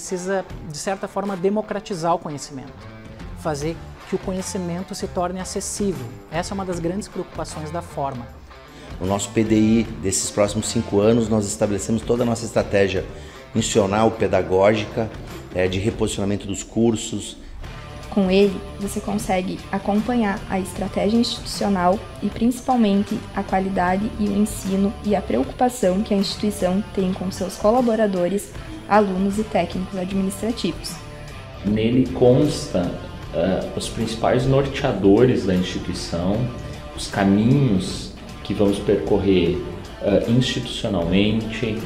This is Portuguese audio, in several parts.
precisa, de certa forma, democratizar o conhecimento, fazer que o conhecimento se torne acessível. Essa é uma das grandes preocupações da forma. No nosso PDI desses próximos 5 anos, nós estabelecemos toda a nossa estratégia institucional, pedagógica, de reposicionamento dos cursos. Com ele, você consegue acompanhar a estratégia institucional e principalmente a qualidade e o ensino e a preocupação que a instituição tem com seus colaboradores, alunos e técnicos administrativos. Nele consta os principais norteadores da instituição, os caminhos que vamos percorrer institucionalmente.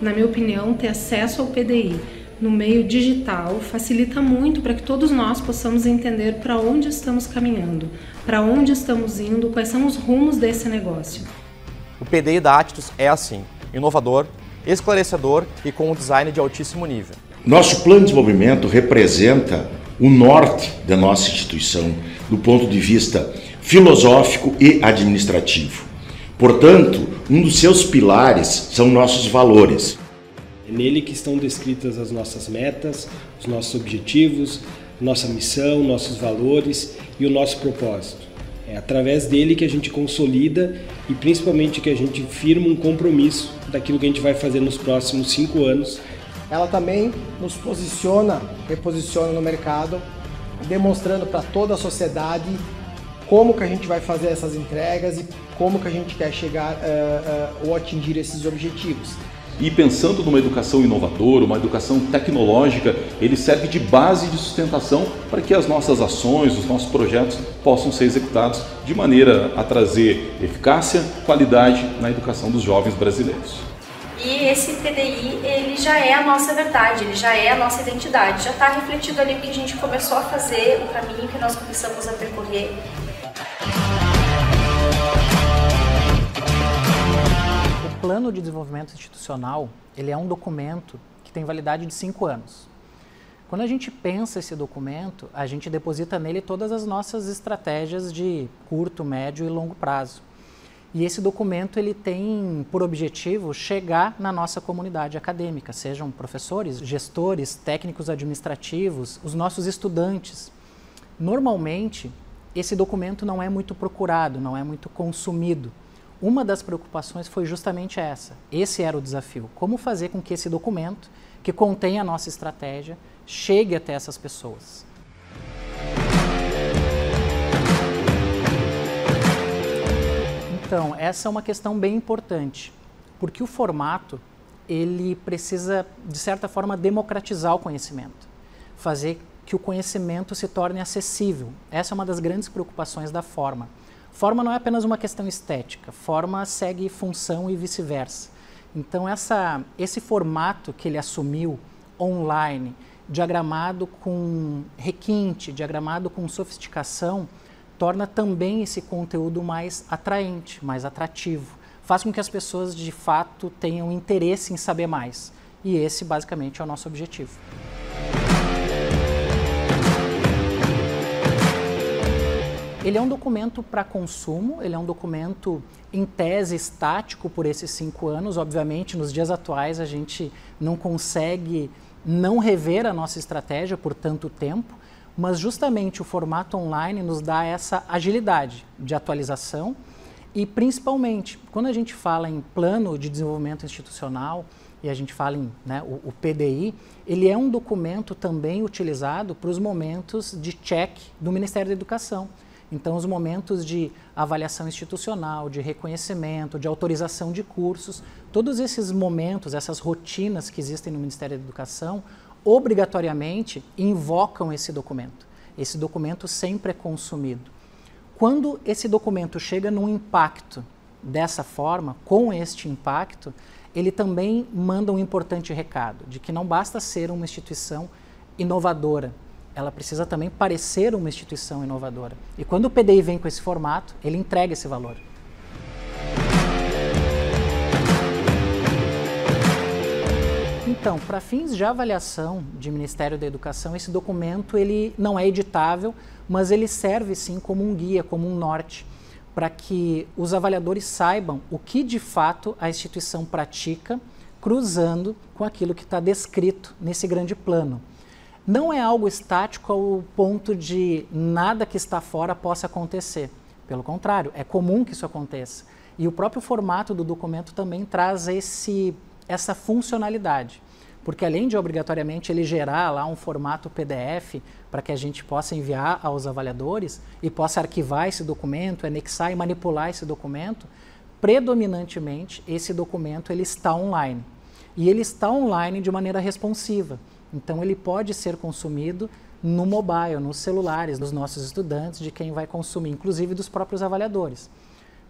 Na minha opinião, ter acesso ao PDI no meio digital facilita muito para que todos nós possamos entender para onde estamos caminhando, para onde estamos indo, quais são os rumos desse negócio. O PDI da Actus é assim, inovador, esclarecedor e com um design de altíssimo nível. Nosso plano de desenvolvimento representa o norte da nossa instituição, do ponto de vista filosófico e administrativo. Portanto, um dos seus pilares são nossos valores. É nele que estão descritas as nossas metas, os nossos objetivos, nossa missão, nossos valores e o nosso propósito. É através dele que a gente consolida e principalmente que a gente firma um compromisso daquilo que a gente vai fazer nos próximos 5 anos. Ela também nos reposiciona no mercado, demonstrando para toda a sociedade como que a gente vai fazer essas entregas e como que a gente quer chegar ou atingir esses objetivos. E pensando numa educação inovadora, uma educação tecnológica, ele serve de base de sustentação para que as nossas ações, os nossos projetos possam ser executados de maneira a trazer eficácia, qualidade na educação dos jovens brasileiros. E esse PDI, ele já é a nossa verdade, ele já é a nossa identidade, já está refletido ali o que a gente começou a fazer, o caminho que nós começamos a percorrer. O Plano de Desenvolvimento Institucional, ele é um documento que tem validade de 5 anos. Quando a gente pensa esse documento, a gente deposita nele todas as nossas estratégias de curto, médio e longo prazo. E esse documento ele tem por objetivo chegar na nossa comunidade acadêmica, sejam professores, gestores, técnicos administrativos, os nossos estudantes. Normalmente, esse documento não é muito procurado, não é muito consumido. Uma das preocupações foi justamente essa. Esse era o desafio. Como fazer com que esse documento, que contém a nossa estratégia, chegue até essas pessoas. Então, essa é uma questão bem importante, porque o formato, ele precisa, de certa forma, democratizar o conhecimento, fazer que o conhecimento se torne acessível. Essa é uma das grandes preocupações da forma. Forma não é apenas uma questão estética, forma segue função e vice-versa. Então, esse formato que ele assumiu, online, diagramado com requinte, diagramado com sofisticação, torna também esse conteúdo mais atraente, mais atrativo. Faz com que as pessoas, de fato, tenham interesse em saber mais. E esse, basicamente, é o nosso objetivo. Ele é um documento para consumo, ele é um documento, em tese, estático por esses 5 anos. Obviamente, nos dias atuais, a gente não consegue não rever a nossa estratégia por tanto tempo, mas justamente o formato online nos dá essa agilidade de atualização e, principalmente, quando a gente fala em plano de desenvolvimento institucional e a gente fala em o PDI, ele é um documento também utilizado para os momentos de check do Ministério da Educação. Então, os momentos de avaliação institucional, de reconhecimento, de autorização de cursos, todos esses momentos, essas rotinas que existem no Ministério da Educação, obrigatoriamente invocam esse documento. Esse documento sempre é consumido. Quando esse documento chega num impacto dessa forma, com este impacto, ele também manda um importante recado, de que não basta ser uma instituição inovadora, ela precisa também parecer uma instituição inovadora. E quando o PDI vem com esse formato, ele entrega esse valor. Então, para fins de avaliação de Ministério da Educação, esse documento ele não é editável, mas ele serve sim como um guia, como um norte, para que os avaliadores saibam o que de fato a instituição pratica, cruzando com aquilo que está descrito nesse grande plano. Não é algo estático ao ponto de nada que está fora possa acontecer. Pelo contrário, é comum que isso aconteça. E o próprio formato do documento também traz essa funcionalidade. Porque além de obrigatoriamente ele gerar lá um formato PDF para que a gente possa enviar aos avaliadores e possa arquivar esse documento, anexar e manipular esse documento, predominantemente esse documento ele está online. E ele está online de maneira responsiva. Então ele pode ser consumido no mobile, nos celulares dos nossos estudantes, de quem vai consumir, inclusive dos próprios avaliadores.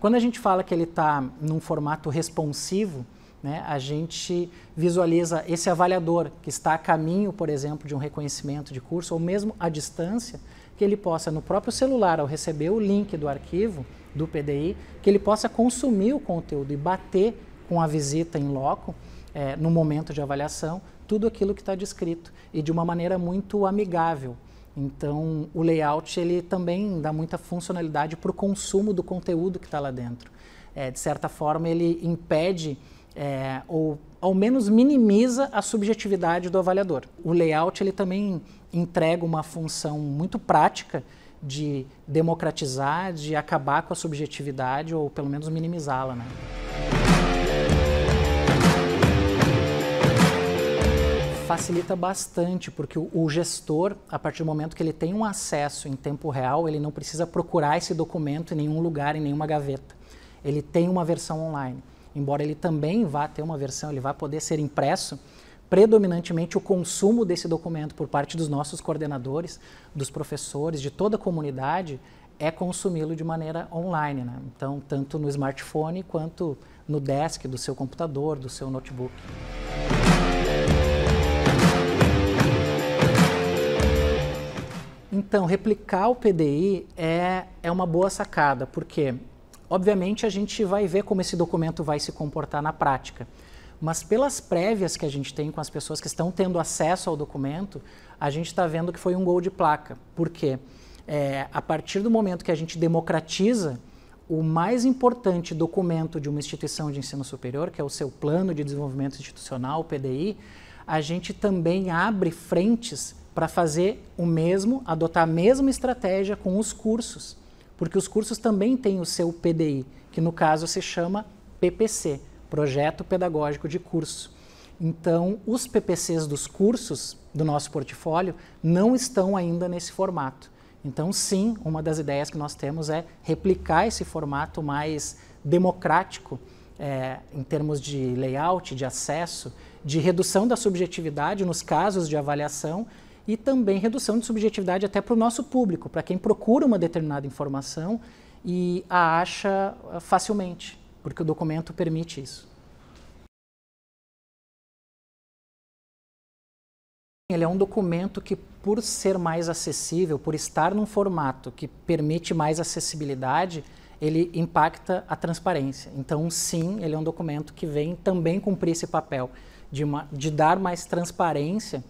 Quando a gente fala que ele está num formato responsivo, né, a gente visualiza esse avaliador que está a caminho, por exemplo, de um reconhecimento de curso, ou mesmo à distância, que ele possa, no próprio celular, ao receber o link do arquivo, do PDI, que ele possa consumir o conteúdo e bater com a visita em loco, no momento de avaliação, tudo aquilo que está descrito, e de uma maneira muito amigável. Então, o layout ele também dá muita funcionalidade para o consumo do conteúdo que está lá dentro. De certa forma, ele impede ou ao menos minimiza a subjetividade do avaliador. O layout ele também entrega uma função muito prática de democratizar, de acabar com a subjetividade ou pelo menos minimizá-la, né? Facilita bastante, porque o gestor, a partir do momento que ele tem um acesso em tempo real, ele não precisa procurar esse documento em nenhum lugar, em nenhuma gaveta. Ele tem uma versão online. Embora ele também vá ter uma versão, ele vai poder ser impresso, predominantemente o consumo desse documento por parte dos nossos coordenadores, dos professores, de toda a comunidade, é consumi-lo de maneira online, né? Então, tanto no smartphone quanto no desk do seu computador, do seu notebook. Então, replicar o PDI é uma boa sacada, porque, obviamente, a gente vai ver como esse documento vai se comportar na prática. Mas pelas prévias que a gente tem com as pessoas que estão tendo acesso ao documento, a gente está vendo que foi um gol de placa. Por quê? A partir do momento que a gente democratiza o mais importante documento de uma instituição de ensino superior, que é o seu Plano de Desenvolvimento Institucional, o PDI, a gente também abre frentes para fazer o mesmo, adotar a mesma estratégia com os cursos, porque os cursos também têm o seu PDI, que no caso se chama PPC, Projeto Pedagógico de Curso. Então, os PPCs dos cursos do nosso portfólio não estão ainda nesse formato. Então, sim, uma das ideias que nós temos é replicar esse formato mais democrático, em termos de layout, de acesso, de redução da subjetividade nos casos de avaliação e também redução de subjetividade até para o nosso público, para quem procura uma determinada informação e a acha facilmente, porque o documento permite isso. Ele é um documento que, por ser mais acessível, por estar num formato que permite mais acessibilidade, ele impacta a transparência. Então, sim, ele é um documento que vem também cumprir esse papel de dar mais transparência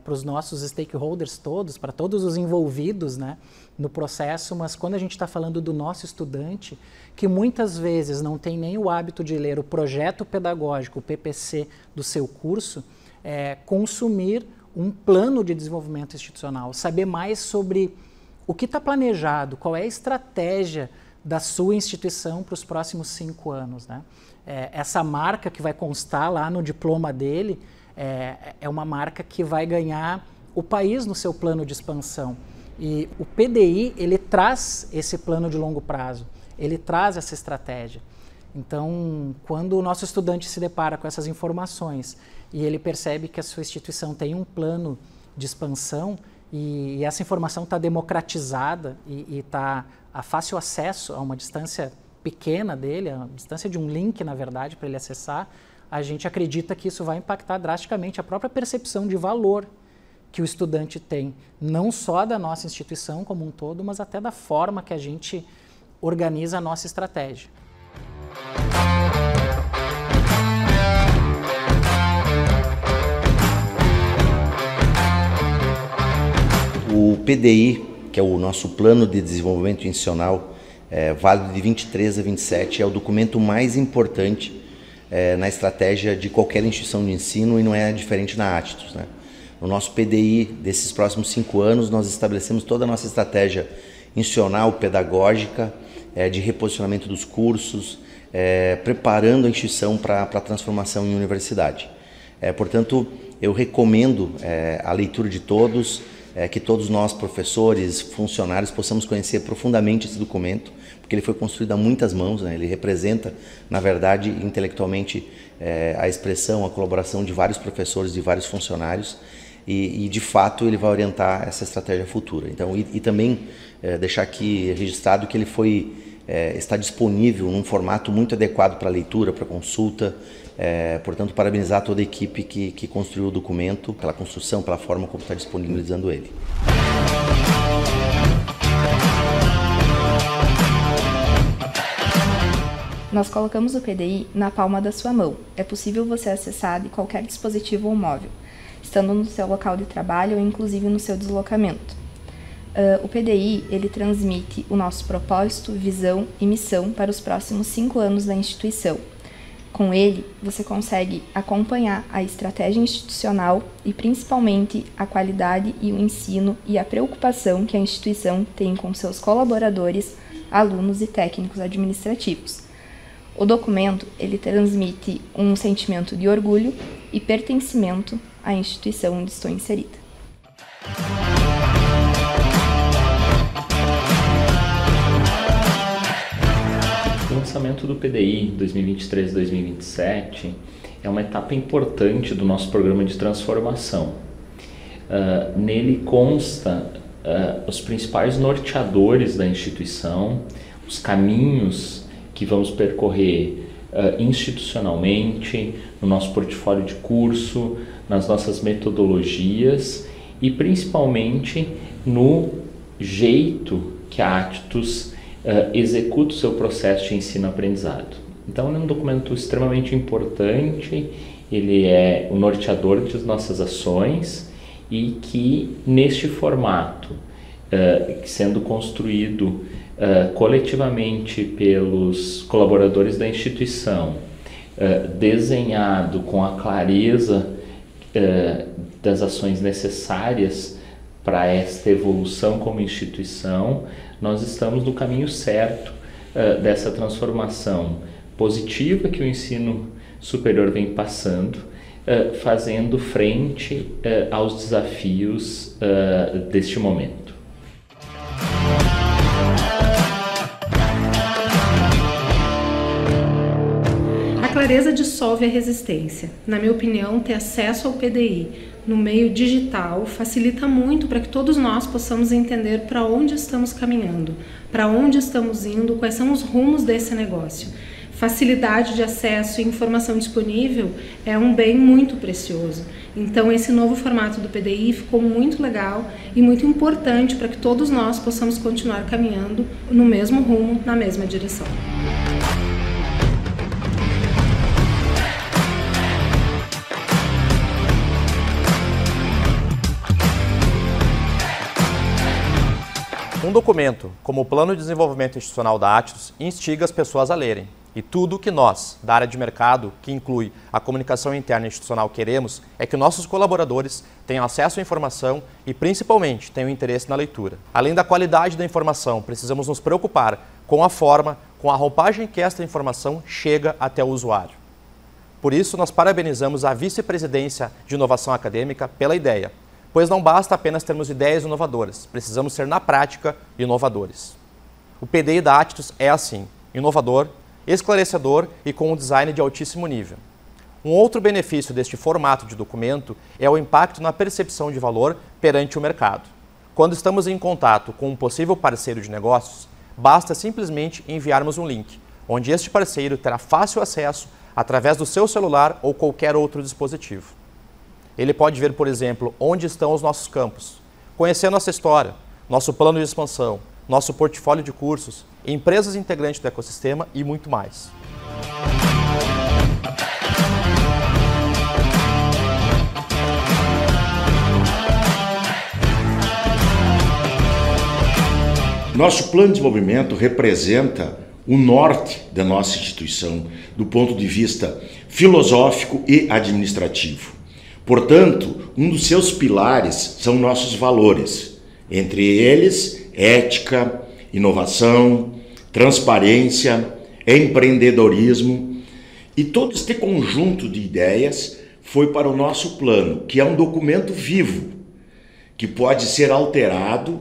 para os nossos stakeholders todos, para todos os envolvidos, né, no processo, mas quando a gente está falando do nosso estudante, que muitas vezes não tem nem o hábito de ler o projeto pedagógico, o PPC do seu curso, consumir um plano de desenvolvimento institucional, saber mais sobre o que está planejado, qual é a estratégia da sua instituição para os próximos 5 anos, né? Essa marca que vai constar lá no diploma dele é uma marca que vai ganhar o país no seu plano de expansão. E o PDI, ele traz esse plano de longo prazo, ele traz essa estratégia. Então, quando o nosso estudante se depara com essas informações e ele percebe que a sua instituição tem um plano de expansão e essa informação está democratizada e está a fácil acesso a uma distância pequena dele, a distância de um link, na verdade, para ele acessar, a gente acredita que isso vai impactar drasticamente a própria percepção de valor que o estudante tem, não só da nossa instituição como um todo, mas até da forma que a gente organiza a nossa estratégia. O PDI, que é o nosso Plano de Desenvolvimento Institucional, válido de 23 a 27, é o documento mais importante na estratégia de qualquer instituição de ensino e não é diferente na Attitus, né? No nosso PDI desses próximos 5 anos, nós estabelecemos toda a nossa estratégia institucional, pedagógica, de reposicionamento dos cursos, preparando a instituição para a transformação em universidade. Portanto, eu recomendo a leitura de todos, que todos nós, professores, funcionários, possamos conhecer profundamente esse documento, porque ele foi construído a muitas mãos, né? Ele representa, na verdade, intelectualmente, a expressão, a colaboração de vários professores, de vários funcionários, e de fato ele vai orientar essa estratégia futura. Então, e também deixar aqui registrado que ele está disponível num formato muito adequado para leitura, para consulta. Portanto, parabenizar toda a equipe que construiu o documento, pela construção, pela forma como está disponibilizando ele. Nós colocamos o PDI na palma da sua mão. É possível você acessar de qualquer dispositivo ou móvel, estando no seu local de trabalho ou inclusive no seu deslocamento. O PDI, ele transmite o nosso propósito, visão e missão para os próximos 5 anos da instituição. Com ele, você consegue acompanhar a estratégia institucional e principalmente a qualidade e o ensino e a preocupação que a instituição tem com seus colaboradores, alunos e técnicos administrativos. O documento, ele transmite um sentimento de orgulho e pertencimento à instituição onde estou inserida. O lançamento do PDI 2023-2027 é uma etapa importante do nosso programa de transformação. Nele consta os principais norteadores da instituição, os caminhos que vamos percorrer institucionalmente, no nosso portfólio de curso, nas nossas metodologias e principalmente no jeito que a Attitus executa o seu processo de ensino-aprendizado. Então, é um documento extremamente importante, ele é o norteador das nossas ações e que, neste formato, sendo construído coletivamente pelos colaboradores da instituição, desenhado com a clareza das ações necessárias para esta evolução como instituição, nós estamos no caminho certo dessa transformação positiva que o ensino superior vem passando, fazendo frente aos desafios deste momento. A clareza dissolve a resistência. Na minha opinião, ter acesso ao PDI no meio digital facilita muito para que todos nós possamos entender para onde estamos caminhando, para onde estamos indo, quais são os rumos desse negócio. Facilidade de acesso e informação disponível é um bem muito precioso. Então, esse novo formato do PDI ficou muito legal e muito importante para que todos nós possamos continuar caminhando no mesmo rumo, na mesma direção. Um documento, como o Plano de Desenvolvimento Institucional da Attitus, instiga as pessoas a lerem. E tudo o que nós, da área de mercado, que inclui a comunicação interna institucional, queremos é que nossos colaboradores tenham acesso à informação e, principalmente, tenham interesse na leitura. Além da qualidade da informação, precisamos nos preocupar com a forma, com a roupagem que esta informação chega até o usuário. Por isso, nós parabenizamos a Vice-Presidência de Inovação Acadêmica pela ideia, pois não basta apenas termos ideias inovadoras, precisamos ser, na prática, inovadores. O PDI da Attitus é assim, inovador, esclarecedor e com um design de altíssimo nível. Um outro benefício deste formato de documento é o impacto na percepção de valor perante o mercado. Quando estamos em contato com um possível parceiro de negócios, basta simplesmente enviarmos um link, onde este parceiro terá fácil acesso através do seu celular ou qualquer outro dispositivo. Ele pode ver, por exemplo, onde estão os nossos campos, conhecer nossa história, nosso plano de expansão, nosso portfólio de cursos, empresas integrantes do ecossistema e muito mais. Nosso plano de desenvolvimento representa o norte da nossa instituição do ponto de vista filosófico e administrativo. Portanto, um dos seus pilares são nossos valores, entre eles ética, inovação, transparência, empreendedorismo, e todo este conjunto de ideias foi para o nosso plano, que é um documento vivo, que pode ser alterado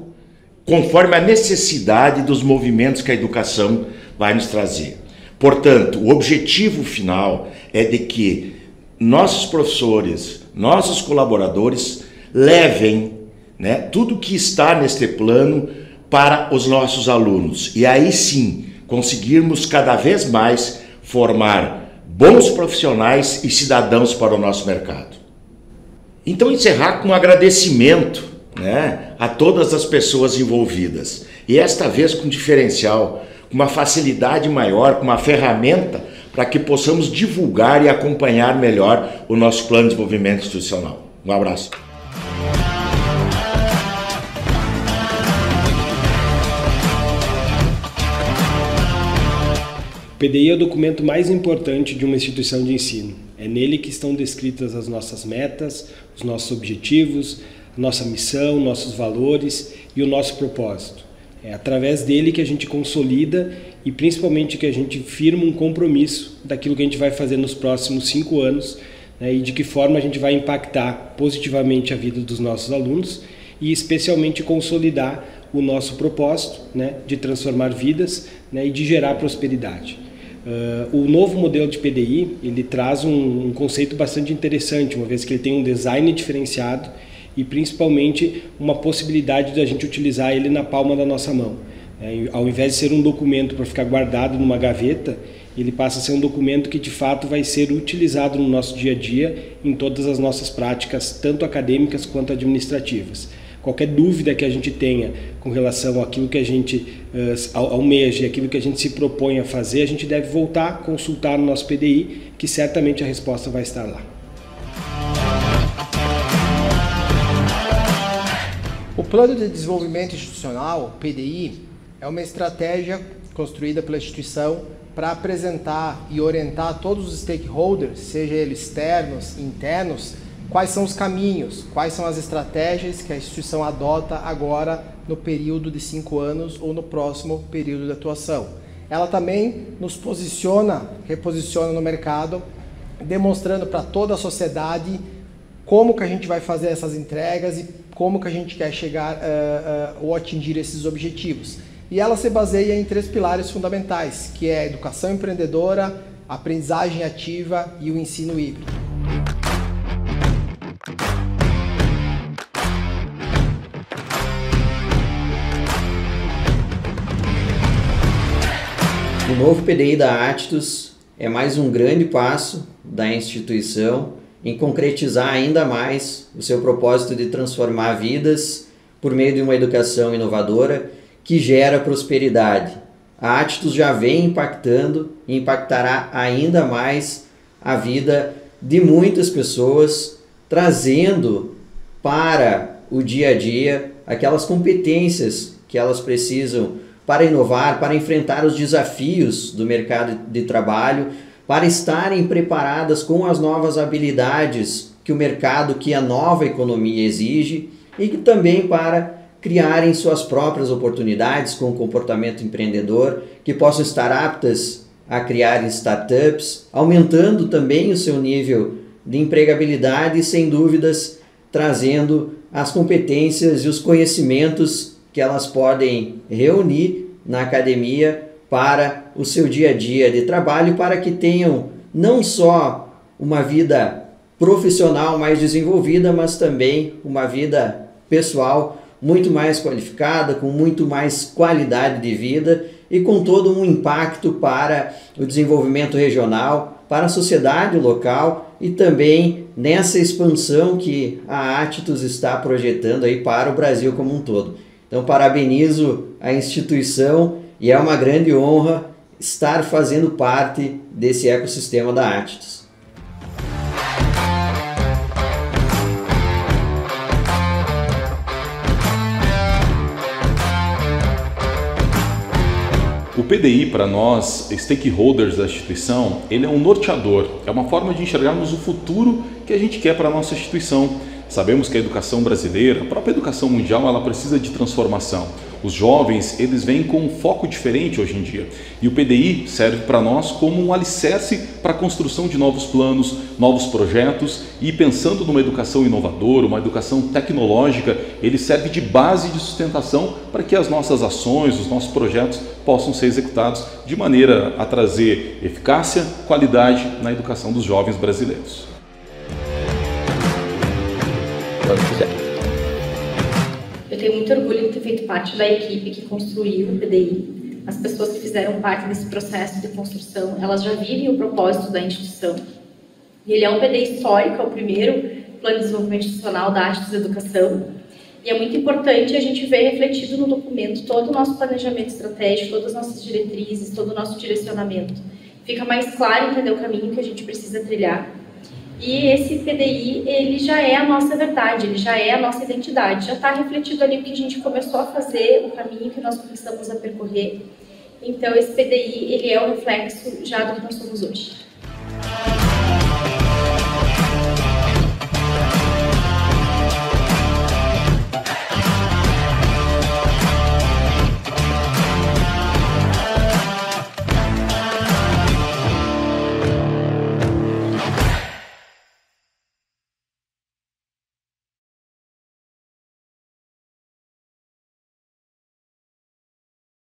conforme a necessidade dos movimentos que a educação vai nos trazer. Portanto, o objetivo final é de que nossos professores, nossos colaboradores levem, né, tudo que está neste plano para os nossos alunos. E aí sim, conseguirmos cada vez mais formar bons profissionais e cidadãos para o nosso mercado. Então, encerrar com um agradecimento, né, a todas as pessoas envolvidas. E esta vez com diferencial, com uma facilidade maior, com uma ferramenta para que possamos divulgar e acompanhar melhor o nosso plano de desenvolvimento institucional. Um abraço. O PDI é o documento mais importante de uma instituição de ensino. É nele que estão descritas as nossas metas, os nossos objetivos, nossa missão, nossos valores e o nosso propósito. É através dele que a gente consolida e principalmente que a gente firma um compromisso daquilo que a gente vai fazer nos próximos 5 anos, né, e de que forma a gente vai impactar positivamente a vida dos nossos alunos e especialmente consolidar o nosso propósito, né, de transformar vidas, né, e de gerar prosperidade. O novo modelo de PDI, ele traz um conceito bastante interessante, uma vez que ele tem um design diferenciado e principalmente uma possibilidade de a gente utilizar ele na palma da nossa mão. Ao invés de ser um documento para ficar guardado numa gaveta, ele passa a ser um documento que de fato vai ser utilizado no nosso dia a dia em todas as nossas práticas, tanto acadêmicas quanto administrativas. Qualquer dúvida que a gente tenha com relação àquilo que a gente almeja e aquilo que a gente se propõe a fazer, a gente deve voltar a consultar no nosso PDI, que certamente a resposta vai estar lá. O Plano de Desenvolvimento Institucional, PDI, é uma estratégia construída pela instituição para apresentar e orientar a todos os stakeholders, seja eles externos, internos, quais são os caminhos, quais são as estratégias que a instituição adota agora no período de 5 anos ou no próximo período de atuação. Ela também nos reposiciona no mercado, demonstrando para toda a sociedade como que a gente vai fazer essas entregas e como que a gente quer chegar ou atingir esses objetivos. E ela se baseia em 3 pilares fundamentais, que é a educação empreendedora, a aprendizagem ativa e o ensino híbrido. O novo PDI da Actus é mais um grande passo da instituição em concretizar ainda mais o seu propósito de transformar vidas por meio de uma educação inovadora que gera prosperidade. A Actus já vem impactando e impactará ainda mais a vida de muitas pessoas, trazendo para o dia a dia aquelas competências que elas precisam para inovar, para enfrentar os desafios do mercado de trabalho, para estarem preparadas com as novas habilidades que o mercado, que a nova economia exige, e que também para criarem suas próprias oportunidades com o comportamento empreendedor, que possam estar aptas a criar startups, aumentando também o seu nível de empregabilidade e, sem dúvidas, trazendo as competências e os conhecimentos que elas podem reunir na academia para o seu dia a dia de trabalho, para que tenham não só uma vida profissional mais desenvolvida, mas também uma vida pessoal muito mais qualificada, com muito mais qualidade de vida e com todo um impacto para o desenvolvimento regional, para a sociedade local e também nessa expansão que a Actus está projetando aí para o Brasil como um todo. Então, parabenizo a instituição e é uma grande honra estar fazendo parte desse ecossistema da Actus. O PDI, para nós, stakeholders da instituição, ele é um norteador, é uma forma de enxergarmos o futuro que a gente quer para a nossa instituição. Sabemos que a educação brasileira, a própria educação mundial, ela precisa de transformação. Os jovens, eles vêm com um foco diferente hoje em dia. E o PDI serve para nós como um alicerce para a construção de novos planos, novos projetos, e pensando numa educação inovadora, uma educação tecnológica, ele serve de base de sustentação para que as nossas ações, os nossos projetos possam ser executados de maneira a trazer eficácia, qualidade na educação dos jovens brasileiros. Eu tenho muito orgulho de ter feito parte da equipe que construiu o PDI. As pessoas que fizeram parte desse processo de construção, elas já vivem o propósito da instituição. E ele é um PDI histórico, é o primeiro Plano de Desenvolvimento Institucional da Actus Educação. E é muito importante a gente ver refletido no documento todo o nosso planejamento estratégico, todas as nossas diretrizes, todo o nosso direcionamento. Fica mais claro entender o caminho que a gente precisa trilhar. E esse PDI, ele já é a nossa verdade, ele já é a nossa identidade, já está refletido ali o que a gente começou a fazer, o caminho que nós começamos a percorrer. Então, esse PDI, ele é o reflexo já do que nós somos hoje.